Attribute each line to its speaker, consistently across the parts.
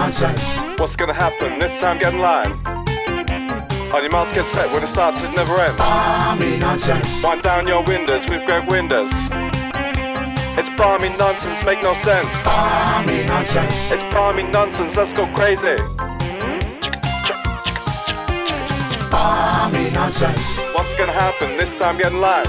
Speaker 1: Nonsense.
Speaker 2: What's gonna happen this time? Get in line. On your mouth get set when it starts, it never ends.
Speaker 1: Barmy Nonsense.
Speaker 2: Wind down your windows with great windows. It's Barmy Nonsense, make no sense.
Speaker 1: Barmy Nonsense.
Speaker 2: It's Barmy Nonsense, let's go crazy.
Speaker 1: Barmy Nonsense.
Speaker 2: What's gonna happen this time? Get in line.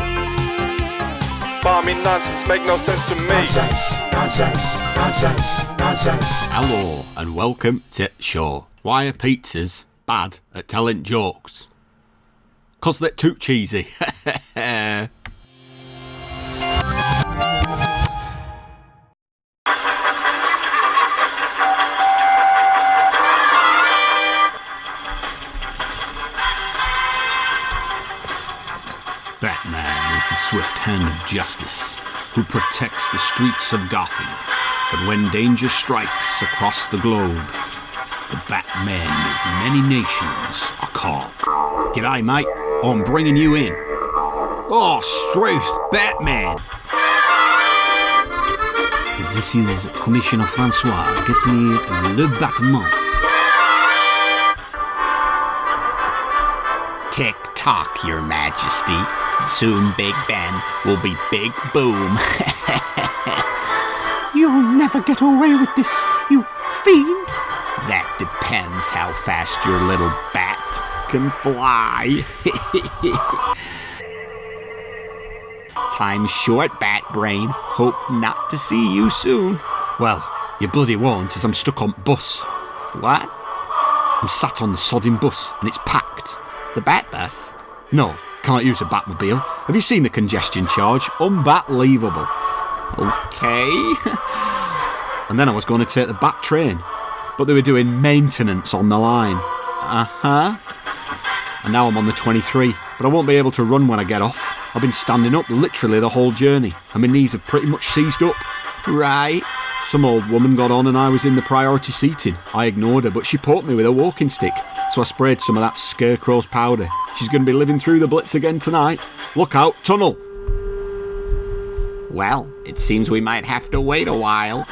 Speaker 2: Barmy Nonsense, make no sense to me.
Speaker 1: Nonsense. Nonsense. Nonsense. Nonsense.
Speaker 3: Hello and welcome to the show. Why are pizzas bad at telling jokes? 'Cause they're too cheesy. Batman is the swift hand of justice who protects the streets of Gotham. But when danger strikes across the globe, the Batmen of many nations are called. G'day, mate. I'm bringing you in. Oh, straight Batman. This is Commissioner Francois. Get me le Batman. Tick-tock, Your Majesty. Soon Big Ben will be Big Boom. You'll never get away with this, you fiend. That depends how fast your little bat can fly. Time's short, Bat Brain. Hope not to see you soon. Well, you bloody won't, as I'm stuck on bus. What? I'm sat on the sodding bus, and it's packed. The Bat Bus? No, can't use a Batmobile. Have you seen the congestion charge? Unbelievable. Okay. And then I was going to take the Bat train, but they were doing maintenance on the line. Uh-huh. And now I'm on the 23, but I won't be able to run when I get off. I've been standing up literally the whole journey, and my knees have pretty much seized up. Right. Some old woman got on and I was in the priority seating. I ignored her, but she poked me with a walking stick, so I sprayed some of that scarecrow's powder. She's going to be living through the blitz again tonight. Look out, tunnel! Well, it seems we might have to wait a while.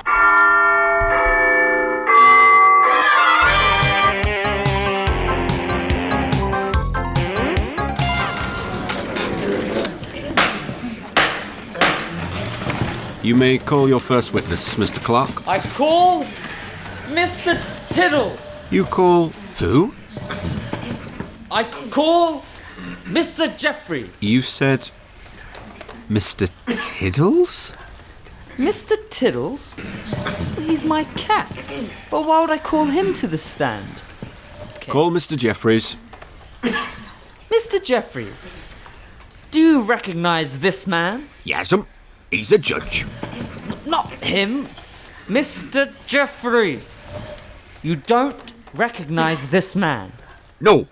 Speaker 3: You may call your first witness, Mr. Clark.
Speaker 4: I call Mr. Tiddles.
Speaker 3: You call who?
Speaker 4: I call Mr. Jeffries.
Speaker 3: You said Mr. Tiddles?
Speaker 4: Mr. Tiddles? He's my cat. But why would I call him to the stand? Okay.
Speaker 3: Call Mr. Jeffries.
Speaker 4: Mr. Jeffries, do you recognise this man?
Speaker 3: Yas'm. He's the judge.
Speaker 4: Not him. Mr. Jeffries. You don't recognise this man?
Speaker 3: No.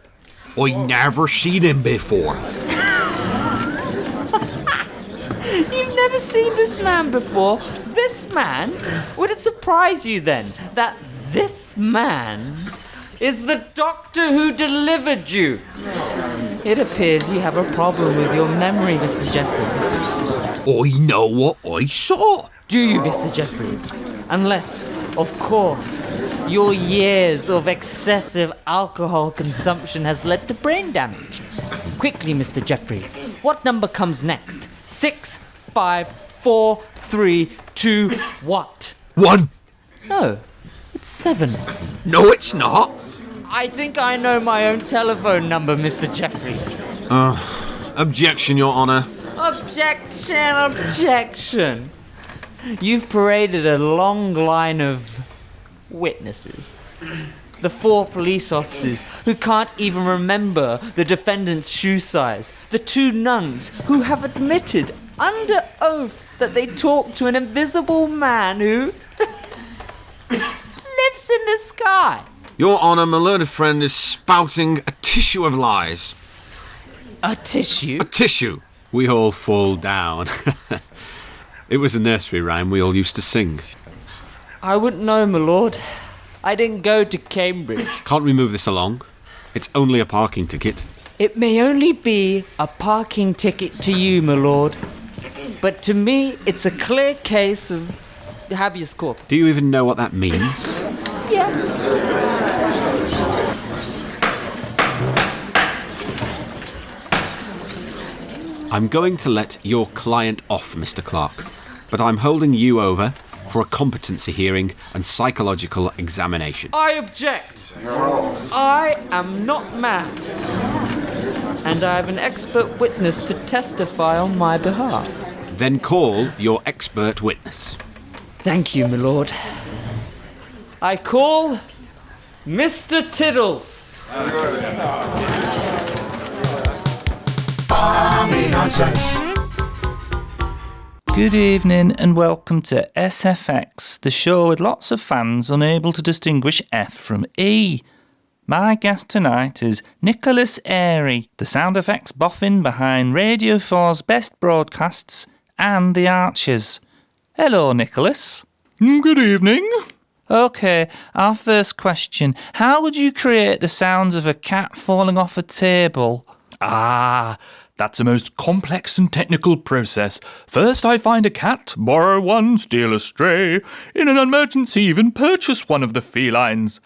Speaker 3: I never seen him before.
Speaker 4: You've never seen this man before? This man? Would it surprise you then that this man is the doctor who delivered you? It appears you have a problem with your memory, Mr. Jeffries.
Speaker 3: I know what I saw.
Speaker 4: Do you, Mr. Jeffries? Unless, of course, your years of excessive alcohol consumption has led to brain damage. Quickly, Mr. Jeffries, what number comes next? 6, 5, 4, 3, 2, what?
Speaker 3: 1.
Speaker 4: No, it's 7.
Speaker 3: No, it's not.
Speaker 4: I think I know my own telephone number, Mr. Jeffries.
Speaker 3: Objection, Your Honour.
Speaker 4: Objection, objection. You've paraded a long line of witnesses. The 4 police officers who can't even remember the defendant's shoe size. The 2 nuns who have admitted under oath that they talked to an invisible man who lives in the sky.
Speaker 3: Your Honour, my learned friend is spouting a tissue of lies.
Speaker 4: A tissue?
Speaker 3: A tissue. We all fall down. It was a nursery rhyme we all used to sing.
Speaker 4: I wouldn't know, my lord. I didn't go to Cambridge.
Speaker 3: Can't we move this along? It's only a parking ticket.
Speaker 4: It may only be a parking ticket to you, my lord. But to me, it's a clear case of habeas corpus.
Speaker 3: Do you even know what that means? I'm going to let your client off, Mr. Clark, but I'm holding you over for a competency hearing and psychological examination.
Speaker 4: I object. I am not mad. And I have an expert witness to testify on my behalf.
Speaker 3: Then call your expert witness.
Speaker 4: Thank you, my lord. I call Mr. Tiddles.
Speaker 1: Barmy Nonsense.
Speaker 5: Good evening and welcome to SFX, the show with lots of fans unable to distinguish F from E. My guest tonight is Nicholas Airy, the sound effects boffin behind Radio 4's best broadcasts and The Archers. Hello, Nicholas.
Speaker 6: Good evening.
Speaker 5: OK, our first question. How would you create the sounds of a cat falling off a table?
Speaker 6: That's a most complex and technical process. First I find a cat, borrow one, steal a stray, in an emergency even purchase one of the felines,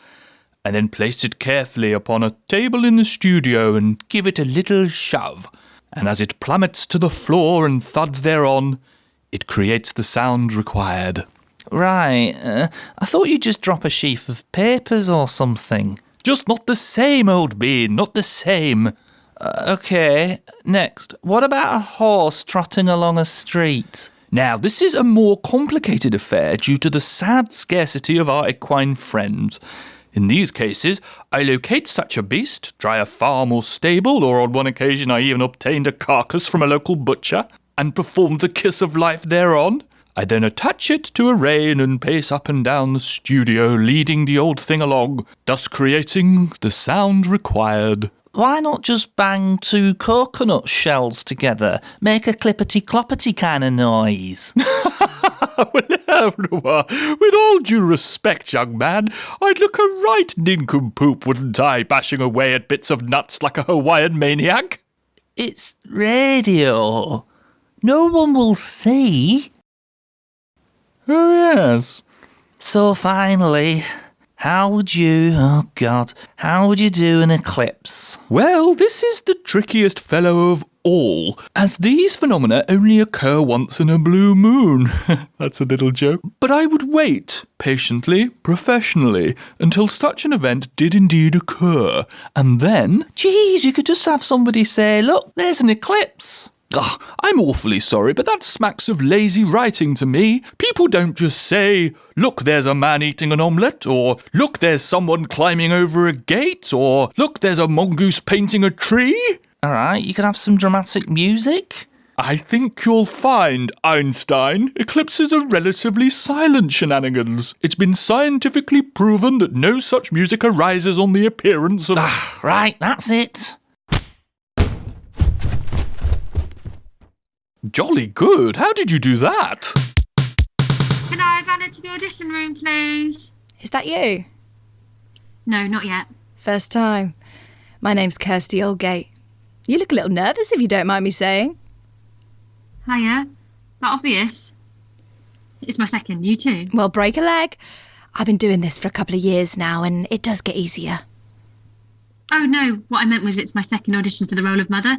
Speaker 6: and then place it carefully upon a table in the studio and give it a little shove. And as it plummets to the floor and thuds thereon, it creates the sound required.
Speaker 5: Right, I thought you'd just drop a sheaf of papers or something.
Speaker 6: Just not the same, old bean, not the same.
Speaker 5: OK, next. What about a horse trotting along a street?
Speaker 6: Now, this is a more complicated affair due to the sad scarcity of our equine friends. In these cases, I locate such a beast, try a farm or stable, or on one occasion I even obtained a carcass from a local butcher, and performed the kiss of life thereon. I then attach it to a rein and pace up and down the studio, leading the old thing along, thus creating the sound required.
Speaker 5: Why not just bang two coconut shells together? Make a clippity-cloppity kind of noise.
Speaker 6: With all due respect, young man, I'd look a right nincompoop, wouldn't I, bashing away at bits of nuts like a Hawaiian maniac?
Speaker 5: It's radio. No one will see.
Speaker 6: Oh, yes.
Speaker 5: So finally, how would you do an eclipse?
Speaker 6: Well, this is the trickiest fellow of all, as these phenomena only occur once in a blue moon. That's a little joke. But I would wait, patiently, professionally, until such an event did indeed occur, and then...
Speaker 5: Geez, you could just have somebody say, look, there's an eclipse.
Speaker 6: Oh, I'm awfully sorry, but that smacks of lazy writing to me. People don't just say, look, there's a man eating an omelette, or look, there's someone climbing over a gate, or look, there's a mongoose painting a tree.
Speaker 5: All right, you could have some dramatic music.
Speaker 6: I think you'll find, Einstein, eclipses are relatively silent shenanigans. It's been scientifically proven that no such music arises on the appearance of...
Speaker 5: Right, that's it.
Speaker 6: Jolly good. How did you do that?
Speaker 7: Can I have Anna to the audition room, please?
Speaker 8: Is that you?
Speaker 7: No, not yet.
Speaker 8: First time. My name's Kirsty Oldgate. You look a little nervous, if you don't mind me saying.
Speaker 7: Hiya. That obvious? It's my second, you too.
Speaker 8: Well, break a leg. I've been doing this for a couple of years now, and it does get easier.
Speaker 7: Oh no, what I meant was it's my second audition for the role of Mother.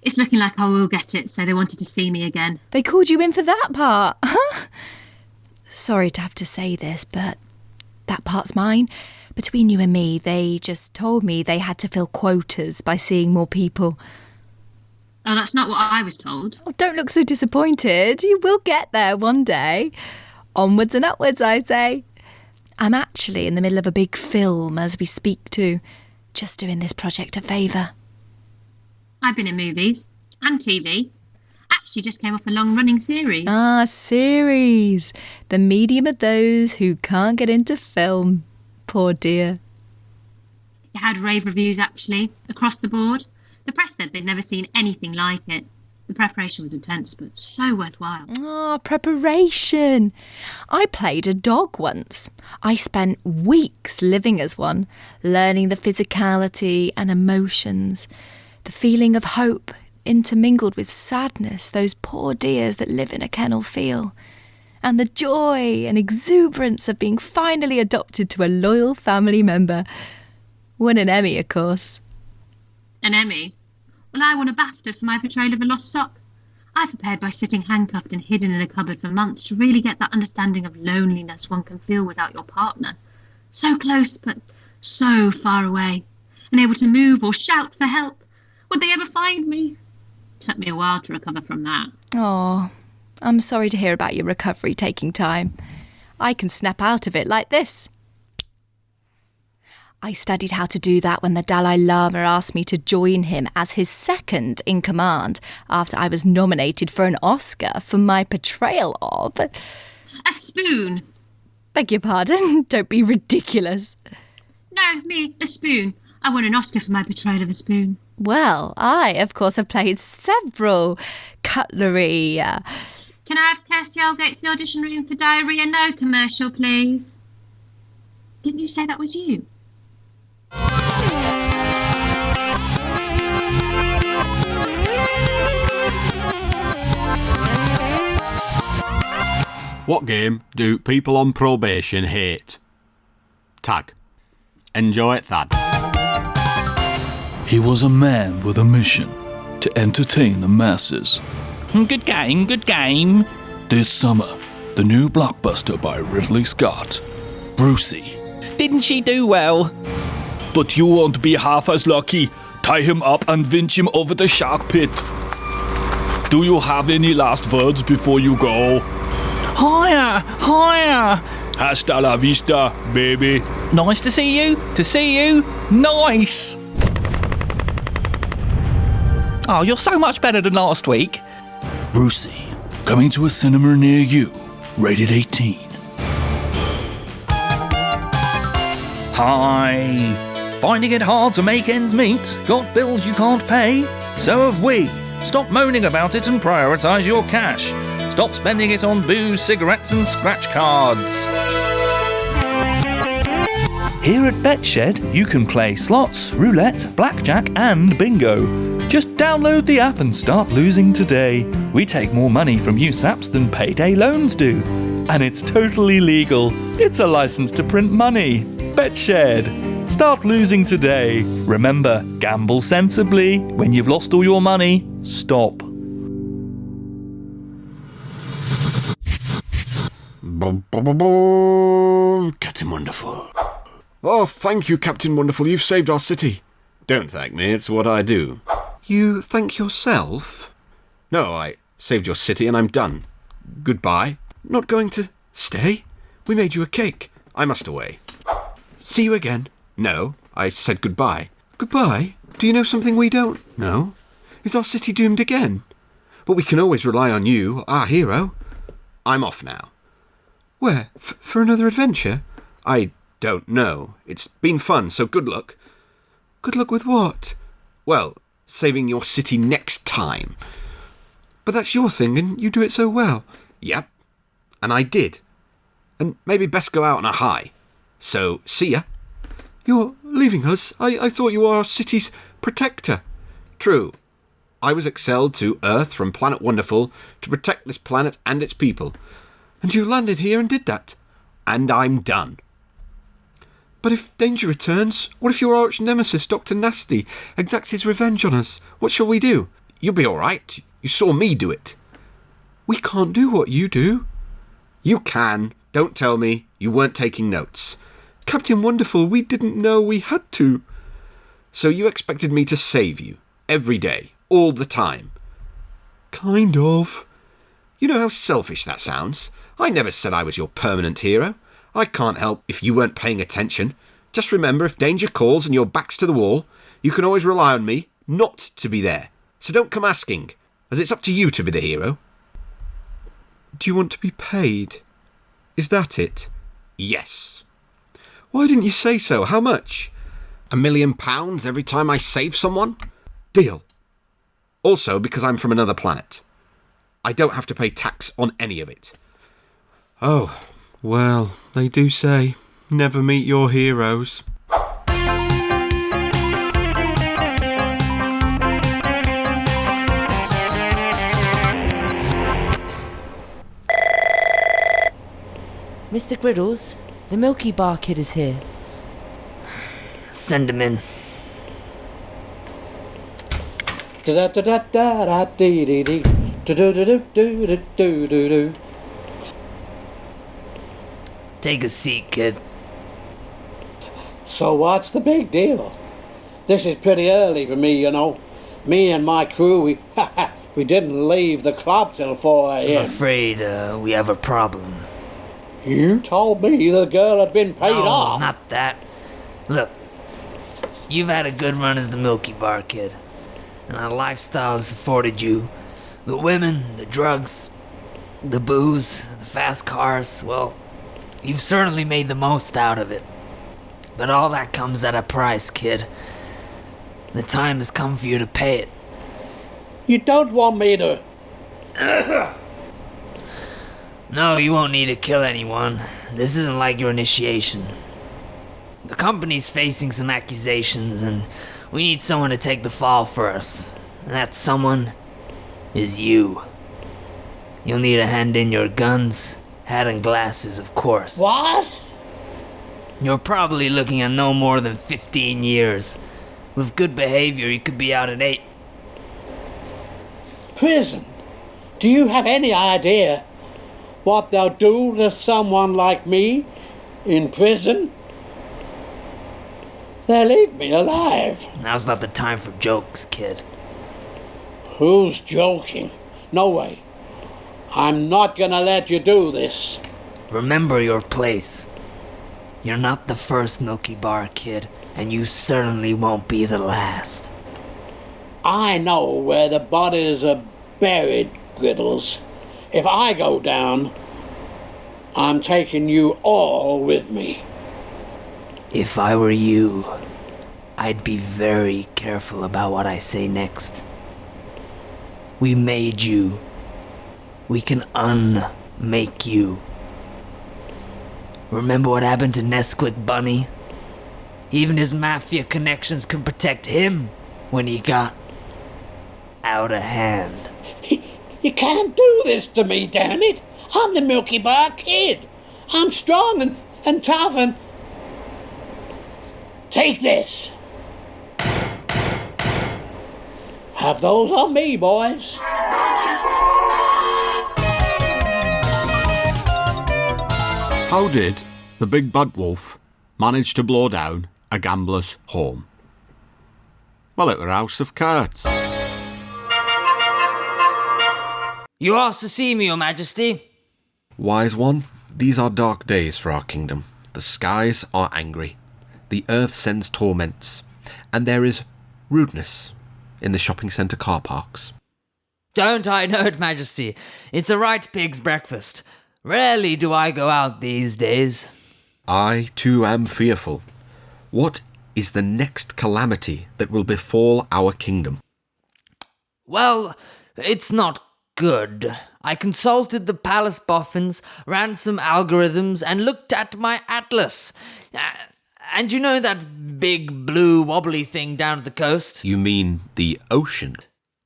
Speaker 7: It's looking like I will get it, so they wanted to see me again.
Speaker 8: They called you in for that part, huh? Sorry to have to say this, but that part's mine. Between you and me, they just told me they had to fill quotas by seeing more people.
Speaker 7: Oh, that's not what I was told.
Speaker 8: Oh, don't look so disappointed. You will get there one day. Onwards and upwards, I say. I'm actually in the middle of a big film as we speak too. Just doing this project a favour.
Speaker 7: I've been in movies and TV. Actually just came off a long-running series.
Speaker 8: Ah, series. The medium of those who can't get into film. Poor dear.
Speaker 7: It had rave reviews, actually, across the board. The press said they'd never seen anything like it. The preparation was intense, but so worthwhile.
Speaker 8: Ah, preparation. I played a dog once. I spent weeks living as one, learning the physicality and emotions, the feeling of hope intermingled with sadness those poor dears that live in a kennel feel. and the joy and exuberance of being finally adopted to a loyal family member. Won an Emmy, of course.
Speaker 7: An Emmy? Well, I won a BAFTA for my portrayal of a lost sock. I prepared by sitting handcuffed and hidden in a cupboard for months to really get that understanding of loneliness one can feel without your partner. So close, but so far away. Unable to move or shout for help. Would they ever find me? Took me a while to recover from that.
Speaker 8: Oh, I'm sorry to hear about your recovery taking time. I can snap out of it like this. I studied how to do that when the Dalai Lama asked me to join him as his second in command after I was nominated for an Oscar for my portrayal of...
Speaker 7: A spoon.
Speaker 8: Beg your pardon? Don't be ridiculous.
Speaker 7: No, me, a spoon. I won an Oscar for my portrayal of a spoon.
Speaker 8: Well, I, of course, have played several cutlery...
Speaker 7: Can I have Kirsty Aldgate to the audition room for Diarrhea No commercial, please? Didn't you say that was you?
Speaker 3: What game do people on probation hate? Tag. Enjoy it, Thad.
Speaker 6: He was a man with a mission to entertain the masses.
Speaker 5: Good game, good game.
Speaker 6: This summer, the new blockbuster by Ridley Scott, Brucey.
Speaker 5: Didn't she do well?
Speaker 6: But you won't be half as lucky. Tie him up and vinch him over the shark pit. Do you have any last words before you go?
Speaker 5: Higher, higher.
Speaker 6: Hasta la vista, baby.
Speaker 5: Nice to see you, Nice. Oh, you're so much better than last week.
Speaker 6: Brucey, coming to a cinema near you, rated 18.
Speaker 5: Hi. Finding it hard to make ends meet? Got bills you can't pay? So have we. Stop moaning about it and prioritise your cash. Stop spending it on booze, cigarettes and scratch cards. Here at BetShed, you can play slots, roulette, blackjack and bingo. Just download the app and start losing today. We take more money from USAPs than Payday loans do. And it's totally legal. It's a license to print money. BetShed. Start losing today. Remember, gamble sensibly. When you've lost all your money, stop.
Speaker 3: Captain Wonderful. Oh, thank you, Captain Wonderful. You've saved our city. Don't thank me, it's what I do. You thank yourself? No, I saved your city and I'm done. Goodbye. Not going to stay? We made you a cake. I must away. See you again. No, I said goodbye. Goodbye? Do you know something we don't know? Is our city doomed again? But we can always rely on you, our hero. I'm off now. Where? For another adventure? I don't know. It's been fun, so good luck. Good luck with what? Well, saving your city next time. But that's your thing, and you do it so well. Yep. And I did. And maybe best go out on a high. So, see ya. You're leaving us? I thought you were our city's protector. True. I was exiled to Earth from Planet Wonderful to protect this planet and its people. And you landed here and did that. And I'm done. But if danger returns, what if your arch nemesis, Dr. Nasty, exacts his revenge on us? What shall we do? You'll be all right. You saw me do it. We can't do what you do. You can. Don't tell me. You weren't taking notes. Captain Wonderful, we didn't know we had to. So you expected me to save you. Every day. All the time. Kind of. You know how selfish that sounds? I never said I was your permanent hero. I can't help if you weren't paying attention. Just remember, if danger calls and your back's to the wall, you can always rely on me not to be there. So don't come asking, as it's up to you to be the hero. Do you want to be paid? Is that it? Yes. Why didn't you say so? How much? £1 million every time I save someone? Deal. Also, because I'm from another planet. I don't have to pay tax on any of it. Oh, well, they do say, never meet your heroes.
Speaker 9: Mr. Griddles, the Milky Bar Kid is here.
Speaker 4: Send him in. Take a seat, kid.
Speaker 10: So what's the big deal? This is pretty early for me, you know. Me and my crew, we didn't leave the club till 4 a.m.
Speaker 4: I'm afraid we have a problem.
Speaker 10: You told me the girl had been paid
Speaker 4: No,
Speaker 10: off.
Speaker 4: not that. Look, you've had a good run as the Milky Bar Kid, and our lifestyle has afforded you the women, the drugs, the booze, the fast cars. Well, you've certainly made the most out of it. But all that comes at a price, kid. The time has come for you to pay it.
Speaker 10: You don't want me to...
Speaker 4: No, you won't need to kill anyone. This isn't like your initiation. The company's facing some accusations, and we need someone to take the fall for us. And that someone is you. You'll need to hand in your guns, hat and glasses, of course.
Speaker 10: What?
Speaker 4: You're probably looking at no more than 15 years. With good behavior, you could be out at 8.
Speaker 10: Prison? Do you have any idea what they'll do to someone like me in prison? They'll eat me alive.
Speaker 4: Now's not the time for jokes, kid.
Speaker 10: Who's joking? No way. I'm not gonna let you do this.
Speaker 4: Remember your place. You're not the first Milky Bar Kid, and you certainly won't be the last.
Speaker 10: I know where the bodies are buried, Griddles. If I go down, I'm taking you all with me.
Speaker 4: If I were you, I'd be very careful about what I say next. We made you. We can unmake you. Remember what happened to Nesquik Bunny? Even his mafia connections could protect him when he got out of hand.
Speaker 10: You can't do this to me, damn it. I'm the Milky Bar Kid. I'm strong and tough and... Take this. Have those on me, boys.
Speaker 3: How did the big bad wolf manage to blow down a gambler's home? Well, at the House of Cards.
Speaker 4: You asked to see me, Your Majesty.
Speaker 11: Wise one, these are dark days for our kingdom. The skies are angry. The earth sends torments. And there is rudeness in the shopping centre car parks.
Speaker 4: Don't I know it, Majesty? It's a right pig's breakfast. Rarely do I go out these days.
Speaker 11: I, too, am fearful. What is the next calamity that will befall our kingdom?
Speaker 4: Well, it's not good. I consulted the palace boffins, ran some algorithms, and looked at my atlas. And you know that big blue wobbly thing down at the coast?
Speaker 11: You mean the ocean?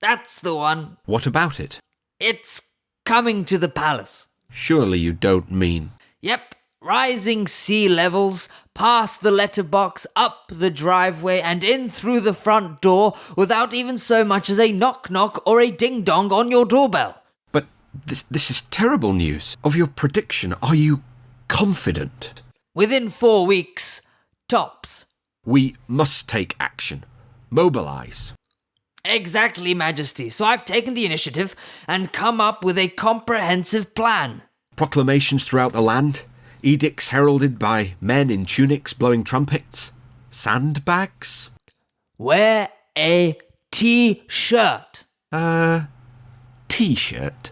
Speaker 4: That's the one.
Speaker 11: What about it?
Speaker 4: It's coming to the palace.
Speaker 11: Surely you don't mean...
Speaker 4: Yep, rising sea levels, past the letterbox, up the driveway, and in through the front door without even so much as a knock-knock or a ding-dong on your doorbell.
Speaker 11: But this is terrible news. Of your prediction, are you confident?
Speaker 4: Within 4 weeks, tops.
Speaker 11: We must take action. Mobilise.
Speaker 4: Exactly, Majesty. So I've taken the initiative and come up with a comprehensive plan.
Speaker 11: Proclamations throughout the land. Edicts heralded by men in tunics blowing trumpets. Sandbags.
Speaker 4: Wear a T-shirt.
Speaker 11: T-shirt?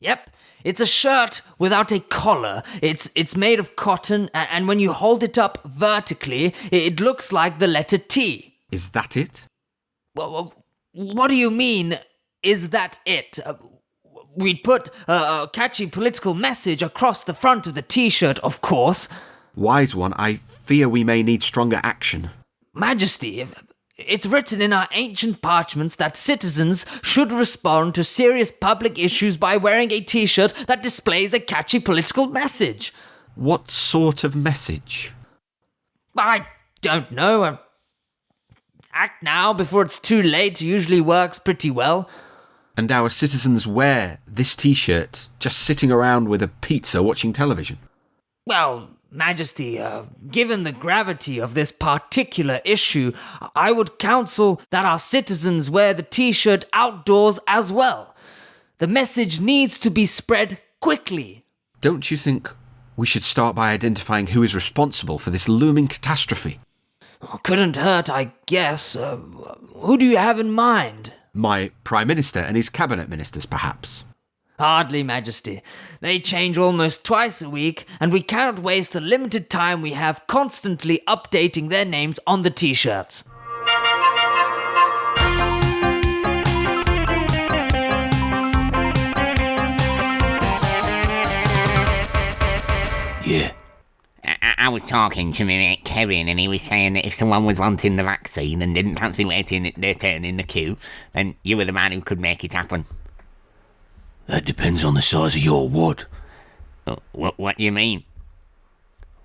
Speaker 4: Yep. It's a shirt without a collar. It's made of cotton, and when you hold it up vertically, it looks like the letter T.
Speaker 11: Is that it?
Speaker 4: Well, what do you mean, is that it? We'd put a catchy political message across the front of the T-shirt, of course.
Speaker 11: Wise one, I fear we may need stronger action.
Speaker 4: Majesty, it's written in our ancient parchments that citizens should respond to serious public issues by wearing a T-shirt that displays a catchy political message.
Speaker 11: What sort of message?
Speaker 4: I don't know. Act now before it's too late usually works pretty well.
Speaker 11: And our citizens wear this T-shirt just sitting around with a pizza watching television.
Speaker 4: Well, Majesty, given the gravity of this particular issue, I would counsel that our citizens wear the T-shirt outdoors as well. The message needs to be spread quickly.
Speaker 11: Don't you think we should start by identifying who is responsible for this looming catastrophe?
Speaker 4: Couldn't hurt, I guess. Who do you have in mind?
Speaker 11: My Prime Minister and his cabinet ministers, perhaps.
Speaker 4: Hardly, Majesty. They change almost twice a week, and we cannot waste the limited time we have constantly updating their names on the T-shirts.
Speaker 6: Yeah.
Speaker 12: I was talking to my mate Kevin, and he was saying that if someone was wanting the vaccine and didn't fancy waiting their turn in the queue, then you were the man who could make it happen.
Speaker 6: That depends on the size of your wad.
Speaker 12: What do you mean?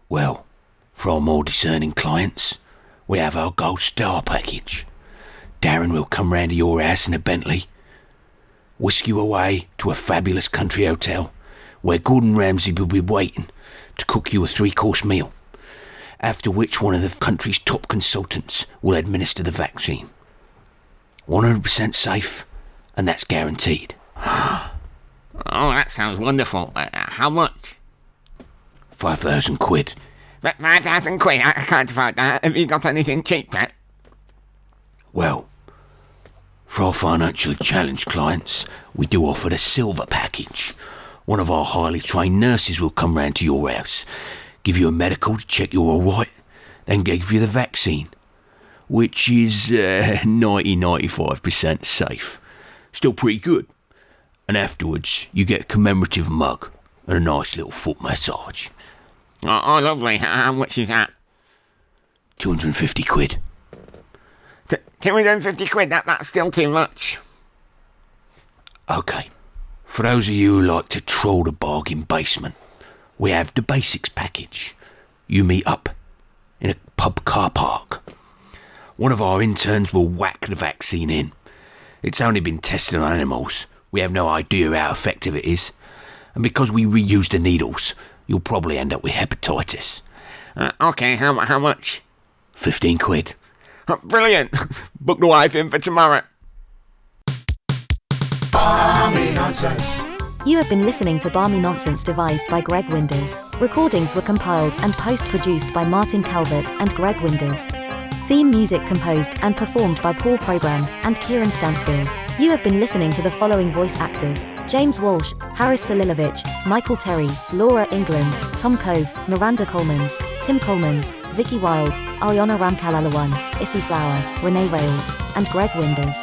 Speaker 6: Well, for our more discerning clients, we have our Gold Star package. Darren will come round to your house in a Bentley, whisk you away to a fabulous country hotel where Gordon Ramsay will be waiting to cook you a 3-course meal, after which one of the country's top consultants will administer the vaccine. 100% safe, and that's guaranteed.
Speaker 12: Oh, that sounds wonderful. How much?
Speaker 6: 5,000 quid.
Speaker 12: 5,000 quid? I can't afford that. Have you got anything cheaper?
Speaker 6: Well, for our financially challenged clients, we do offer the silver package. One of our highly trained nurses will come round to your house, give you a medical to check you're alright, then give you the vaccine, which is 90-95% safe. Still pretty good. And afterwards, you get a commemorative mug and a nice little foot massage.
Speaker 12: Oh, lovely. How much is that?
Speaker 6: 250 quid.
Speaker 12: 250 quid? That's still too much.
Speaker 6: OK. For those of you who like to troll the bargain basement, we have the basics package. You meet up in a pub car park. One of our interns will whack the vaccine in. It's only been tested on animals. We have no idea how effective it is. And because we reuse the needles, you'll probably end up with hepatitis.
Speaker 12: OK, how much?
Speaker 6: 15 quid.
Speaker 12: Oh, brilliant. Book the wife in for tomorrow.
Speaker 1: Barmy Nonsense.
Speaker 13: You have been listening to Barmy Nonsense devised by Greg Winders. Recordings were compiled and post-produced by Martin Calvert and Greg Winders. Theme music composed and performed by Paul Program and Kieran Stansfield. You have been listening to the following voice actors: James Walsh, Harris Salilhovic, Michael Terry, Laura England, Tom Cove, Miranda Colmans, Tim Colmans, Vicky Wilde, Aryana Ramkhalawon, Issy Flower, Renee Rails, and Greg Winders.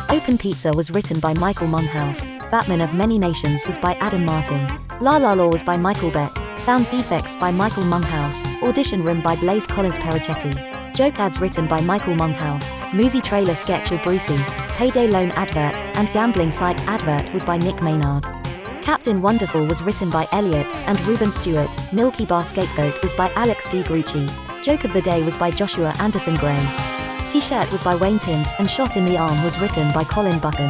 Speaker 13: Open Pizza was written by Michael Monkhouse. Batmen of Many Nations was by Adam Martin. La La Law was by Michael Beck. Sound Defects by Michael Monkhouse. Audition Room by Blayze Collins-Peruchetti. Joke ads written by Michael Monkhouse. Movie trailer sketch of Brucey. Payday loan Advert and gambling site Advert was by Nick Maynard. Captain Wonderful was written by Elliot and Reuben Stewart. Milky Bar Scapegoat was by Alex De-Gruchy. Joke of the Day was by Joshua Anderson Gray. T-shirt was by Wayne Timms and Shot in the Arm was written by Colin Buchan.